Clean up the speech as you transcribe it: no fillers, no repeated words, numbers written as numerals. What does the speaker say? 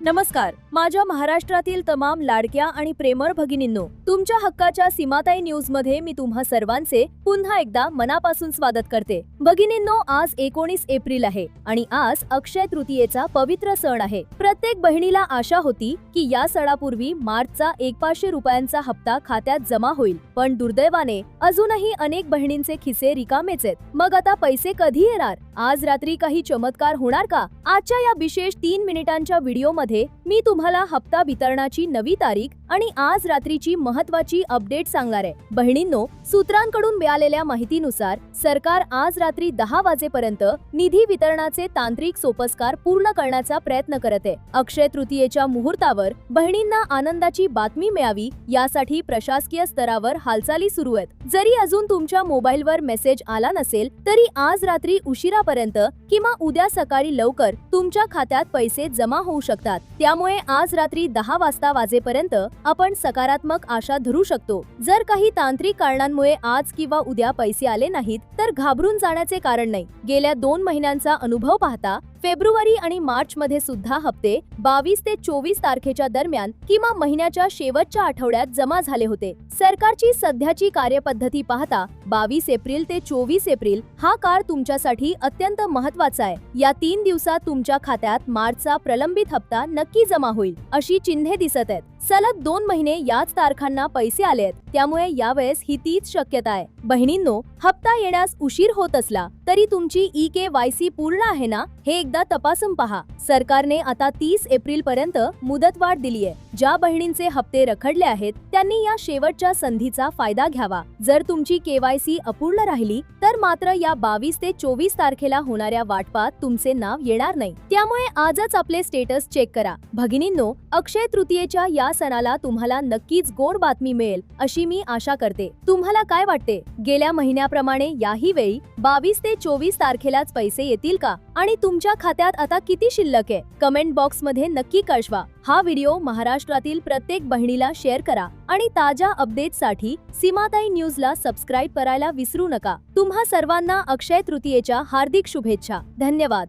नमस्कार. माझ्या महाराष्ट्रातील तमाम लाडक्या आणि प्रेमळ भगिनींनो, तुमच्या हक्काच्या सीमाताई न्यूज मध्ये मी तुम्हा सर्वांचे पुन्हा एकदा मनापासून स्वागत करते. भगिनींनो, आज 19 एप्रिल आहे आणि आज अक्षय तृतीयेचा पवित्र सण आहे. प्रत्येक बहिणीला आशा होती की या सणापूर्वी मार्चचा 500 रुपयांचा हप्ता खात्यात जमा होईल, पण दुर्दैवाने अजूनही अनेक बहिणींचे खिसे रिकामेच आहेत. मग आता पैसे कधी येणार? आज रात्री काही चमत्कार होणार का? आजच्या या विशेष 3 मिनिटांच्या व्हिडिओमध्ये मी तुम्हाला हप्ता वितरणाची नवी तारीख आणि आज रात्रीची महत्त्वाची अपडेट सांगणार आहे. बहिणींनो, सूत्रांकडून मिळालेल्या माहितीनुसार सरकार आज रात्री 10 वाजेपर्यंत निधी वितरणाचे तांत्रिक सोपस्कार पूर्ण करण्याचा प्रयत्न करत आहे. अक्षय तृतीयेच्या मुहूर्तावर बहिणींना आनंदाची बातमी मिळावी यासाठी प्रशासकीय स्तरावर हालचाली सुरू आहेत. जरी अजून तुमच्या मोबाईलवर मेसेज आला नसेल तरी आज रात्री उशिरापर्यंत किंवा उद्या सकाळी लवकर तुमच्या खात्यात पैसे जमा होऊ शकतात. त्यामुळे आज रात्री 10 वाजेपर्यंत आपण सकारात्मक आशा धरू शकतो. जर काही तांत्रिक कारणांमुळे आज किंवा उद्या पैसे आले नाहीत तर घाबरून जाण्याचे कारण नाही. गेल्या 2 महिन्यांचा अनुभव पाहता फेब्रुवारी आणि मार्च मध्ये सुद्धा हप्ते 22 ते 24 तारखेच्या दरम्यान किंवा महिन्याच्या शेवटच्या आठवड्यात जमा झाले होते. सरकारची सध्याची कार्यपद्धती पाहता 22 एप्रिल ते 24 एप्रिल हा काळ तुमच्यासाठी अत्यंत महत्त्वाचा आहे. या 3 दिवसात तुमच्या खात्यात मार्चचा प्रलंबित हप्ता नक्की जमा होईल अशी चिन्हे दिसत आहेत. सलग 2 महिने याच तारखांना पैसे आले आहेत, त्यामुळे यावेळेस ही तीच शक्यता आहे. बहिणींनो, हप्ता येण्यास उशीर होत असला तरी तुमची EKYC पूर्ण आहे ना हे एकदा तपासून पहा. सरकारने आता 30 एप्रिल पर्यंत मुदतवाढ दिली आहे. ज्या बहिणींचे हप्ते रखडले आहेत त्यांनी या शेवटच्या संधीचा फायदा घ्यावा. जर तुमची KYC अपूर्ण राहिली तर मात्र या 22 ते 24 तारखेला होणाऱ्या वाटपात तुमचे नाव येणार नाही. त्यामुळे आजच आपले स्टेटस चेक करा. भगिनींनो, अक्षय तृतीयेच्या या सणाला तुम्हाला नक्कीच गोड बातमी मिळेल अशी मी आशा करते. तुम्हाला काय वाटते? गेल्या महिन्याप्रमाणे याही वेळी 22 ते 24 तारखेलाच पैसे येतील का? आणि तुमच्या खात्यात आता किती शिल्लक आहे? कमेंट बॉक्स मध्ये नक्की कळवा. हा व्हिडिओ महाराष्ट्रातील प्रत्येक बहिणीला शेअर करा आणि ताज्या अपडेट्ससाठी सीमाताई न्यूजला सबस्क्राईब करायला विसरू नका. तुम्हा सर्वांना अक्षय तृतीयेच्या हार्दिक शुभेच्छा. धन्यवाद.